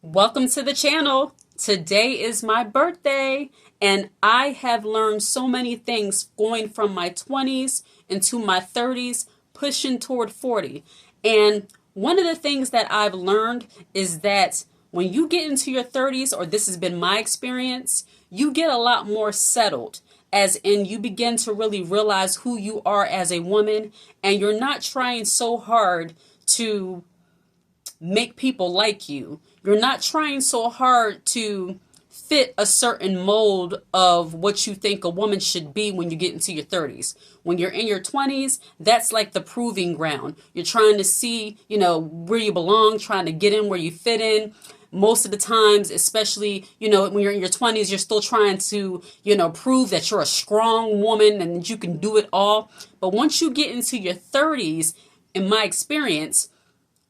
Welcome to the channel. Today is my birthday, and I have learned so many things going from my 20s into my 30s, pushing toward 40. And one of the things that I've learned is that when you get into your 30s, or this has been my experience, you get a lot more settled, as in you begin to really realize who you are as a woman, and you're not trying so hard to make people like you. You're not trying so hard to fit a certain mold of what you think a woman should be when you get into your 30s. When you're in your 20s, that's like the proving ground. You're trying to see, where you belong, trying to get in where you fit in. Most of the times, especially, when you're in your 20s, you're still trying to, prove that you're a strong woman and that you can do it all. But once you get into your 30s, in my experience,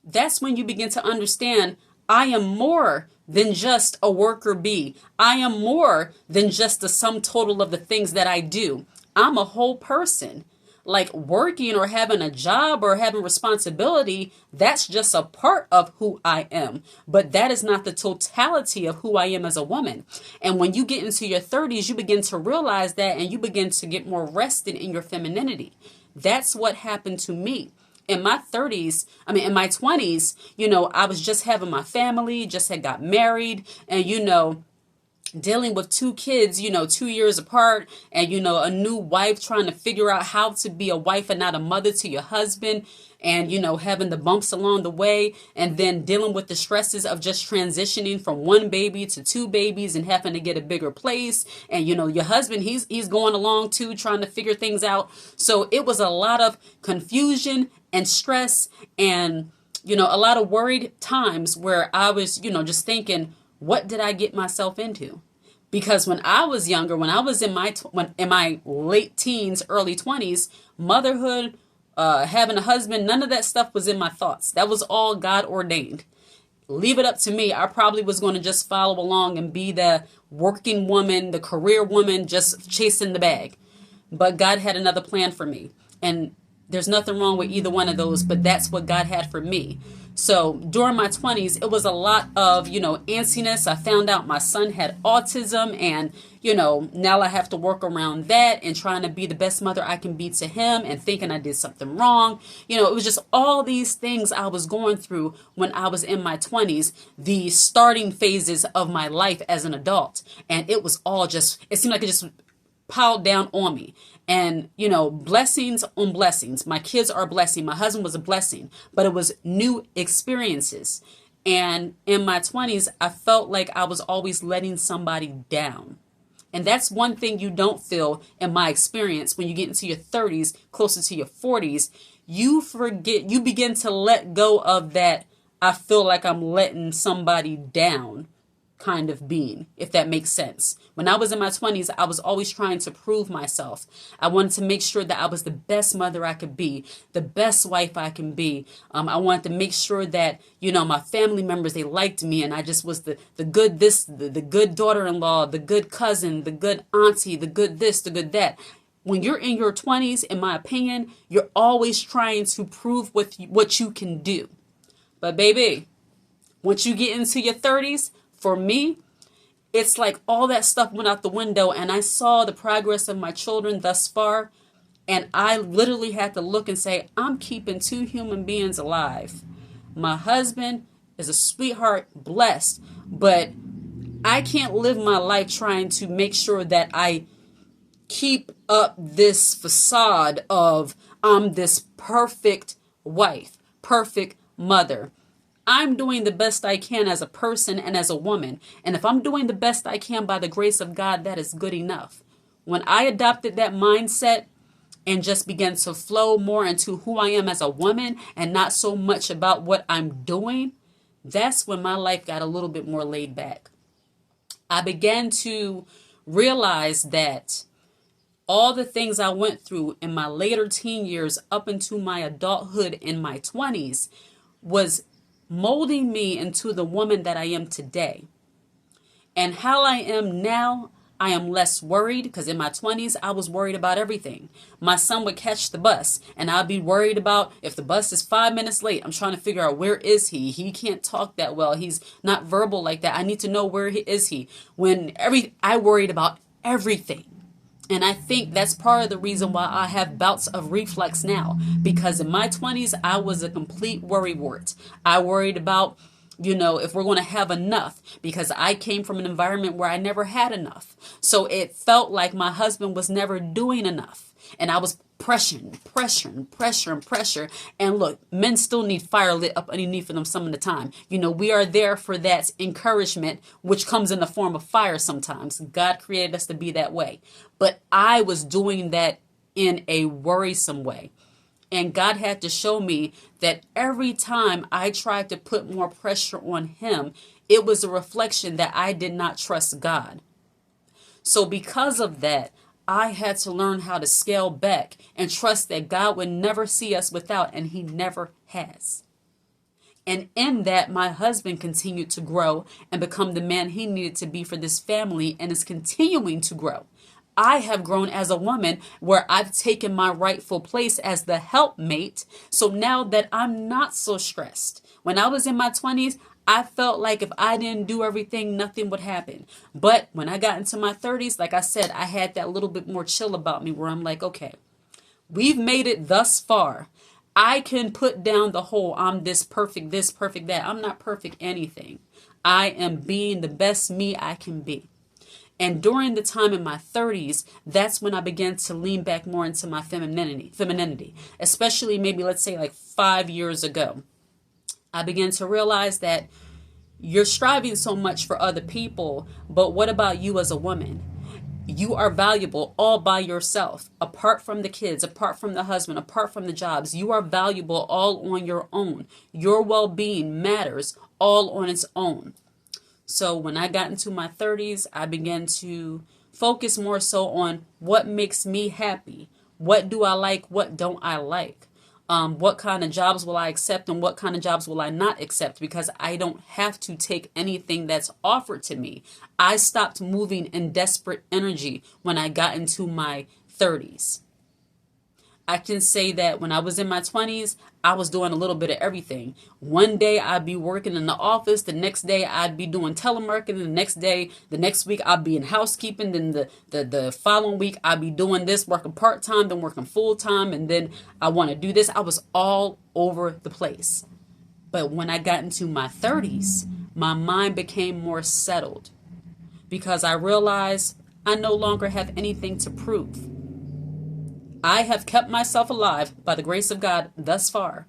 that's when you begin to understand I am more than just a worker bee. I am more than just the sum total of the things that I do. I'm a whole person. Like working or having a job or having responsibility, that's just a part of who I am. But that is not the totality of who I am as a woman. And when you get into your 30s, you begin to realize that and you begin to get more rested in your femininity. That's what happened to me. In my 20s, I was just having my family, just had got married, and, dealing with two kids, 2 years apart, and, a new wife trying to figure out how to be a wife and not a mother to your husband, and, having the bumps along the way, and then dealing with the stresses of just transitioning from one baby to two babies and having to get a bigger place. And, your husband, he's going along too, trying to figure things out. So it was a lot of confusion and stress and, a lot of worried times where I was, just thinking, what did I get myself into? Because when I was younger, when I was in my late teens, early 20s, motherhood, having a husband, none of that stuff was in my thoughts. That was all God ordained. Leave it up to me. I probably was going to just follow along and be the working woman, the career woman, just chasing the bag. But God had another plan for me. And there's nothing wrong with either one of those, but that's what God had for me. So during my 20s, it was a lot of, antsiness. I found out my son had autism and, now I have to work around that and trying to be the best mother I can be to him and thinking I did something wrong. It was just all these things I was going through when I was in my 20s, the starting phases of my life as an adult. And it was all it seemed like it just piled down on me. And, blessings on blessings. My kids are a blessing. My husband was a blessing, but it was new experiences. And in my 20s, I felt like I was always letting somebody down. And that's one thing you don't feel in my experience when you get into your 30s, closer to your 40s. You begin to let go of that. I feel like I'm letting somebody down kind of being, if that makes sense. When I was in my 20s, I was always trying to prove myself. I wanted to make sure that I was the best mother I could be, the best wife I can be. I wanted to make sure that, my family members, they liked me, and I just was the good this, the good daughter-in-law, the good cousin, the good auntie, the good this, the good that. When you're in your 20s, in my opinion, you're always trying to prove what you can do. But baby, once you get into your 30s, for me, it's like all that stuff went out the window and I saw the progress of my children thus far. And I literally had to look and say, I'm keeping two human beings alive. My husband is a sweetheart, blessed, but I can't live my life trying to make sure that I keep up this facade of I'm this perfect wife, perfect mother. I'm doing the best I can as a person and as a woman. And if I'm doing the best I can by the grace of God, that is good enough. When I adopted that mindset and just began to flow more into who I am as a woman and not so much about what I'm doing, that's when my life got a little bit more laid back. I began to realize that all the things I went through in my later teen years up into my adulthood in my 20s was molding me into the woman that I am today. And how I am now, I am less worried because in my 20s, I was worried about everything. My son would catch the bus and I'd be worried about if the bus is 5 minutes late. I'm trying to figure out where is he? He can't talk that well. He's not verbal like that. I need to know where is he. I worried about everything. And I think that's part of the reason why I have bouts of reflux now. Because in my 20s, I was a complete worrywart. I worried about, if we're going to have enough, because I came from an environment where I never had enough. So it felt like my husband was never doing enough. And I was pressure. And look, men still need fire lit up underneath of them some of the time. We are there for that encouragement, which comes in the form of fire sometimes. God created us to be that way. But I was doing that in a worrisome way. And God had to show me that every time I tried to put more pressure on him, it was a reflection that I did not trust God. So because of that, I had to learn how to scale back and trust that God would never see us without, and he never has. And in that, my husband continued to grow and become the man he needed to be for this family and is continuing to grow. I have grown as a woman where I've taken my rightful place as the helpmate. So now that I'm not so stressed. When I was in my 20s, I felt like if I didn't do everything, nothing would happen. But when I got into my 30s, like I said, I had that little bit more chill about me where I'm like, okay, we've made it thus far. I can put down the whole I'm this, perfect, that. I'm not perfect anything. I am being the best me I can be. And during the time in my 30s, that's when I began to lean back more into my femininity, especially maybe let's say like 5 years ago. I began to realize that you're striving so much for other people, but what about you as a woman? You are valuable all by yourself, apart from the kids, apart from the husband, apart from the jobs. You are valuable all on your own. Your well-being matters all on its own. So when I got into my 30s, I began to focus more so on what makes me happy. What do I like? What don't I like? What kind of jobs will I accept and what kind of jobs will I not accept? Because I don't have to take anything that's offered to me. I stopped moving in desperate energy when I got into my 30s. I can say that when I was in my 20s, I was doing a little bit of everything. One day I'd be working in the office. The next day I'd be doing telemarketing. The next week I'd be in housekeeping. Then the following week I'd be doing this, working part-time, then working full-time. And then I want to do this. I was all over the place. But when I got into my 30s, my mind became more settled because I realized I no longer have anything to prove. I have kept myself alive by the grace of God thus far.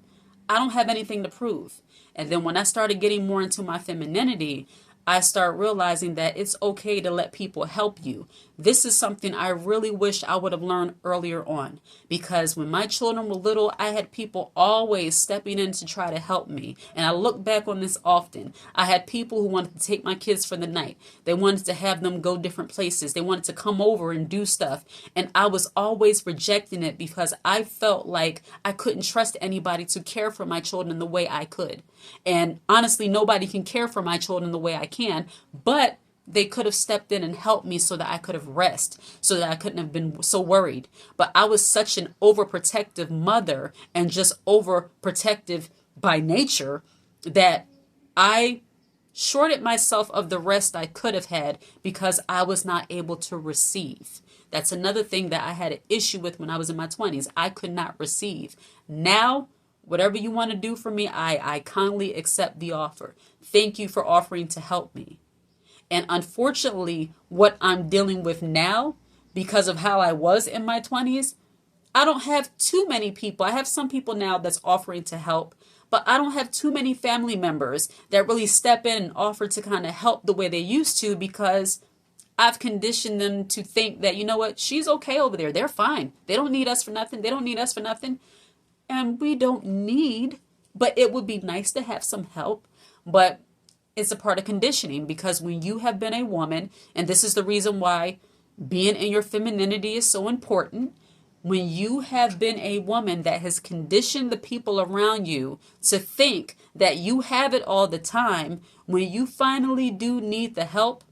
I don't have anything to prove. And then when I started getting more into my femininity, I start realizing that it's okay to let people help you. This is something I really wish I would have learned earlier on, because when my children were little, I had people always stepping in to try to help me. And I look back on this often. I had people who wanted to take my kids for the night. They wanted to have them go different places. They wanted to come over and do stuff. And I was always rejecting it because I felt like I couldn't trust anybody to care for my children the way I could. And honestly, nobody can care for my children the way I can, but they could have stepped in and helped me so that I could have rest, so that I couldn't have been so worried. But I was such an overprotective mother and just overprotective by nature that I shorted myself of the rest I could have had because I was not able to receive. That's another thing that I had an issue with when I was in my 20s. I could not receive. Now, whatever you want to do for me, I kindly accept the offer. Thank you for offering to help me. And unfortunately, what I'm dealing with now, because of how I was in my 20s, I don't have too many people. I have some people now that's offering to help, but I don't have too many family members that really step in and offer to kind of help the way they used to, because I've conditioned them to think that, you know what, she's okay over there. They're fine. They don't need us for nothing. They don't need us for nothing. And we don't need, but it would be nice to have some help. But it's a part of conditioning, because when you have been a woman, and this is the reason why being in your femininity is so important, when you have been a woman that has conditioned the people around you to think that you have it all the time, when you finally do need the help,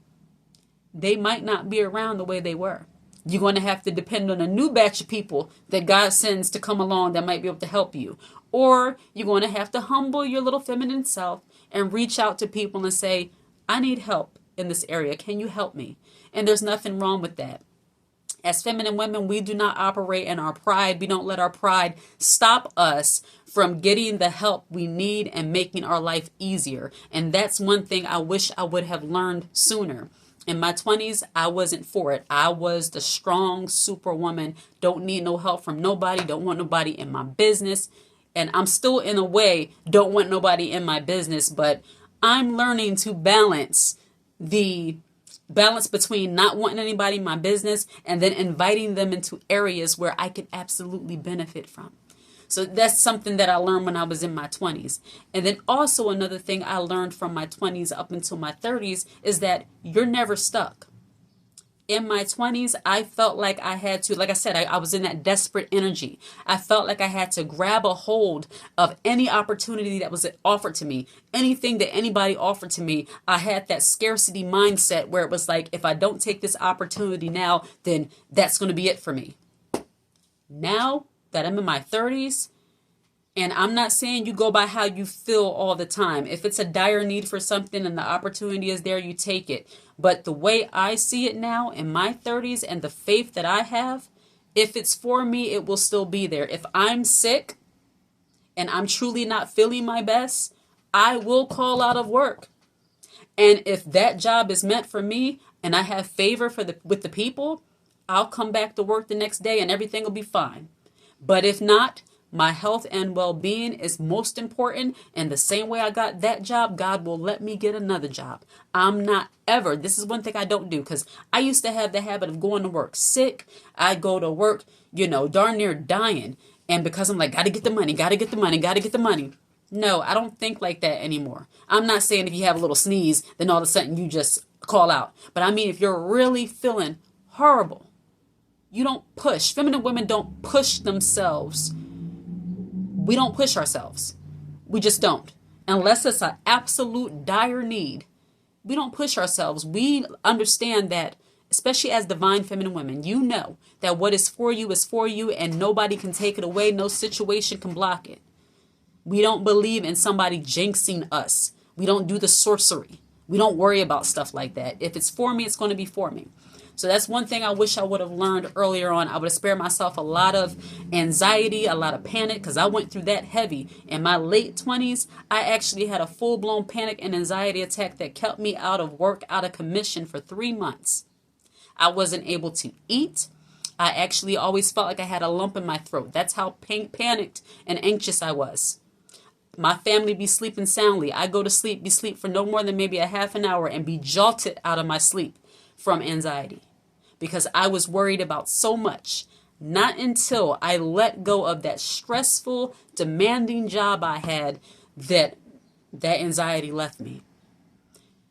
they might not be around the way they were. You're going to have to depend on a new batch of people that God sends to come along that might be able to help you. Or you're going to have to humble your little feminine self and reach out to people and say, I need help in this area. Can you help me? And there's nothing wrong with that. As feminine women, we do not operate in our pride. We don't let our pride stop us from getting the help we need and making our life easier. And that's one thing I wish I would have learned sooner. In my 20s, I wasn't for it. I was the strong superwoman. Don't need no help from nobody. Don't want nobody in my business. And I'm still, in a way, don't want nobody in my business. But I'm learning to balance between not wanting anybody in my business and then inviting them into areas where I could absolutely benefit from. So that's something that I learned when I was in my 20s. And then also another thing I learned from my 20s up until my 30s is that you're never stuck. In my 20s, I felt like I had to, like I said, I was in that desperate energy. I felt like I had to grab a hold of any opportunity that was offered to me. Anything that anybody offered to me, I had that scarcity mindset where it was like, if I don't take this opportunity now, then that's going to be it for me. Now that I'm in my 30s, and I'm not saying you go by how you feel all the time. If it's a dire need for something and the opportunity is there, you take it. But the way I see it now in my 30s and the faith that I have, if it's for me, it will still be there. If I'm sick and I'm truly not feeling my best, I will call out of work. And if that job is meant for me and I have favor with the people, I'll come back to work the next day and everything will be fine. But if not, my health and well-being is most important. And the same way I got that job, God will let me get another job. I'm not ever. This is one thing I don't do, because I used to have the habit of going to work sick. I go to work, darn near dying. And because I'm like, got to get the money, got to get the money, got to get the money. No, I don't think like that anymore. I'm not saying if you have a little sneeze, then all of a sudden you just call out. But I mean, if you're really feeling horrible, you don't push. Feminine women don't push themselves. We don't push ourselves. We just don't. Unless it's an absolute dire need, we don't push ourselves. We understand that, especially as divine feminine women, you know that what is for you and nobody can take it away. No situation can block it. We don't believe in somebody jinxing us. We don't do the sorcery. We don't worry about stuff like that. If it's for me, it's going to be for me. So that's one thing I wish I would have learned earlier on. I would have spared myself a lot of anxiety, a lot of panic, because I went through that heavy. In my late 20s, I actually had a full-blown panic and anxiety attack that kept me out of work, out of commission for 3 months. I wasn't able to eat. I actually always felt like I had a lump in my throat. That's how panicked and anxious I was. My family be sleeping soundly. I go to sleep, be asleep for no more than maybe a half an hour and be jolted out of my sleep from anxiety, because I was worried about so much. Not until I let go of that stressful, demanding job I had that anxiety left me.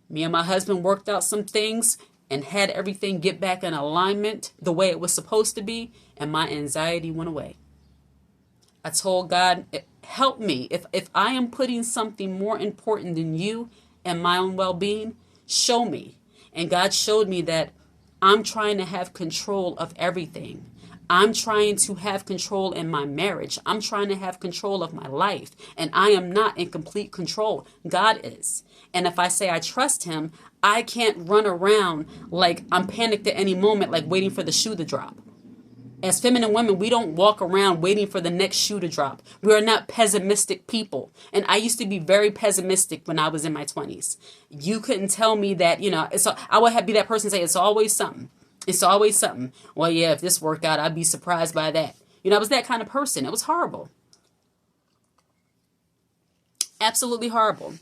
Me and my husband worked out some things and had everything get back in alignment the way it was supposed to be, and my anxiety went away. I told God, help me. If I am putting something more important than you and my own well-being, show me. And God showed me that I'm trying to have control of everything. I'm trying to have control in my marriage. I'm trying to have control of my life. And I am not in complete control. God is. And if I say I trust him, I can't run around like I'm panicked at any moment, like waiting for the shoe to drop. As feminine women, we don't walk around waiting for the next shoe to drop. We are not pessimistic people. And I used to be very pessimistic when I was in my 20s. You couldn't tell me that, so I would be that person say, it's always something. It's always something. Well, yeah, if this worked out, I'd be surprised by that. I was that kind of person. It was horrible. Absolutely horrible.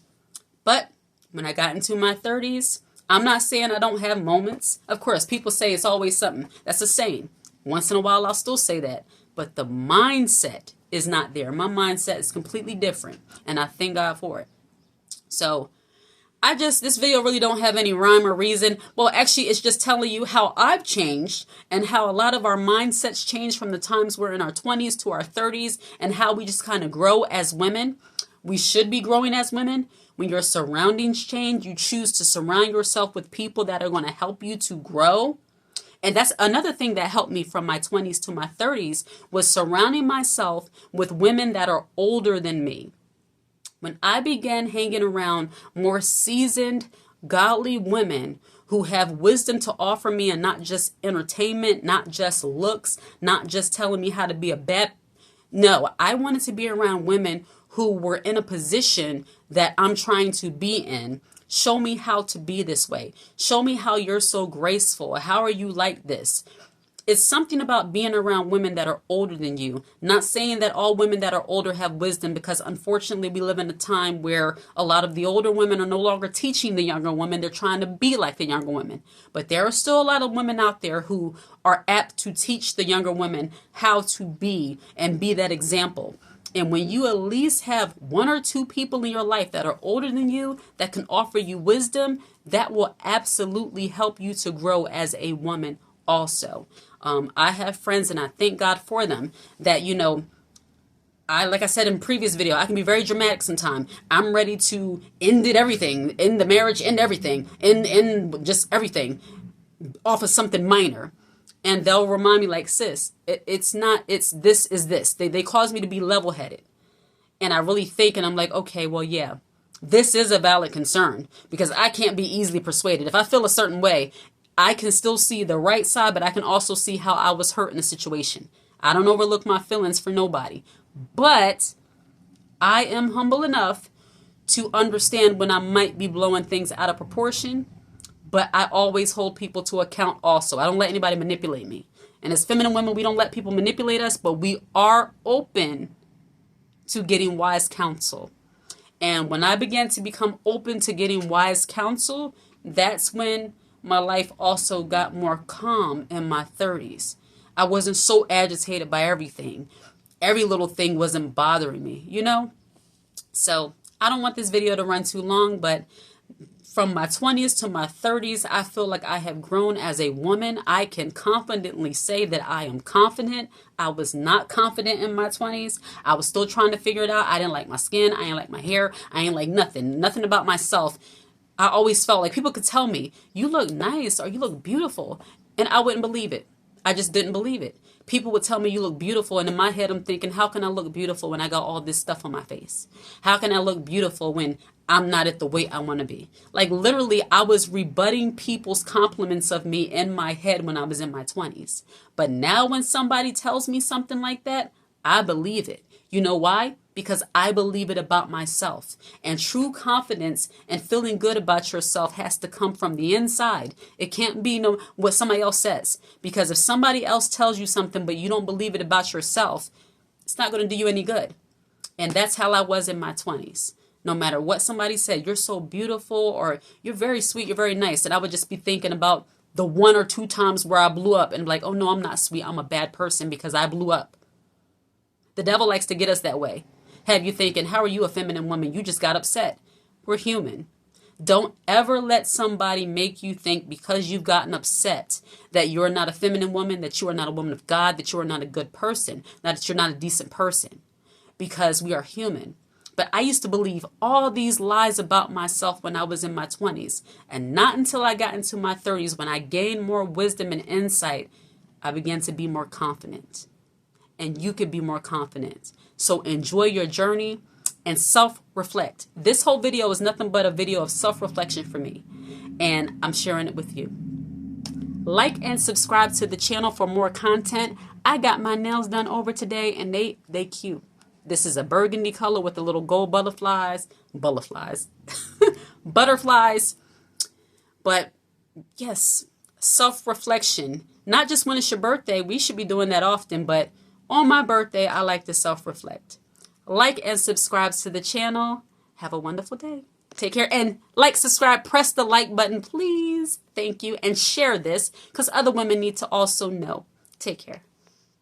But when I got into my 30s, I'm not saying I don't have moments. Of course, people say it's always something. That's a saying. Once in a while, I'll still say that. But the mindset is not there. My mindset is completely different. And I thank God for it. So this video really don't have any rhyme or reason. Well, actually, it's just telling you how I've changed and how a lot of our mindsets change from the times we're in our 20s to our 30s, and how we just kind of grow as women. We should be growing as women. when your surroundings change, you choose to surround yourself with people that are going to help you to grow. And that's another thing that helped me from my 20s to my 30s, was surrounding myself with women that are older than me. When I began hanging around more seasoned, godly women who have wisdom to offer me, and not just entertainment, not just looks, not just telling me how to be a bad. No, I wanted to be around women who were in a position that I'm trying to be in. Show me how to be this way. Show me how you're so graceful. How are you like this? It's something about being around women that are older than you. Not saying that all women that are older have wisdom, because unfortunately we live in a time where a lot of the older women are no longer teaching the younger women. They're trying to be like the younger women. But there are still a lot of women out there who are apt to teach the younger women how to be and be that example. And when you at least have one or two people in your life that are older than you that can offer you wisdom, that will absolutely help you to grow as a woman also. I have friends, and I thank God for them, that, like I said in previous video, I can be very dramatic sometimes. I'm ready to end everything, end the marriage, end everything, end just everything off of something minor. And they'll remind me like, sis, it's not, it's this is this. They cause me to be level-headed. And I really think, and I'm like, okay, well, yeah, this is a valid concern, because I can't be easily persuaded. If I feel a certain way, I can still see the right side, but I can also see how I was hurt in the situation. I don't overlook my feelings for nobody. But I am humble enough to understand when I might be blowing things out of proportion. But I always hold people to account also. I don't let anybody manipulate me. And as feminine women, we don't let people manipulate us, but we are open to getting wise counsel. And when I began to become open to getting wise counsel, that's when my life also got more calm in my 30s. I wasn't so agitated by everything. Every little thing wasn't bothering me, So I don't want this video to run too long, but from my 20s to my 30s, I feel like I have grown as a woman. I can confidently say that I am confident. I was not confident in my 20s. I was still trying to figure it out. I didn't like my skin. I didn't like my hair. I didn't like nothing about myself. I always felt like people could tell me, you look nice or you look beautiful. And I wouldn't believe it. I just didn't believe it. People would tell me you look beautiful. And in my head, I'm thinking, how can I look beautiful when I got all this stuff on my face? How can I look beautiful when I'm not at the weight I want to be? Like literally, I was rebutting people's compliments of me in my head when I was in my 20s. But now when somebody tells me something like that, I believe it. You know why? Because I believe it about myself. And true confidence and feeling good about yourself has to come from the inside. It can't be what somebody else says. Because if somebody else tells you something but you don't believe it about yourself, it's not going to do you any good. And that's how I was in my 20s. No matter what somebody said, you're so beautiful, or you're very sweet, you're very nice. And I would just be thinking about the one or two times where I blew up and be like, oh no, I'm not sweet. I'm a bad person because I blew up. The devil likes to get us that way. Have you thinking, how are you a feminine woman? You just got upset. We're human. Don't ever let somebody make you think because you've gotten upset that you're not a feminine woman, that you are not a woman of God, that you are not a good person, that you're not a decent person, because we are human. But I used to believe all these lies about myself when I was in my 20s. And not until I got into my 30s, when I gained more wisdom and insight, I began to be more confident. And you could be more confident. So enjoy your journey and self-reflect. This whole video is nothing but a video of self-reflection for me. And I'm sharing it with you. Like and subscribe to the channel for more content. I got my nails done over today and they cute. This is a burgundy color with the little gold butterflies. Butterflies. But yes, self-reflection. Not just when it's your birthday. We should be doing that often, but on my birthday, I like to self-reflect. Like and subscribe to the channel. Have a wonderful day. Take care. And like, subscribe, press the like button, please. Thank you. And share this because other women need to also know. Take care.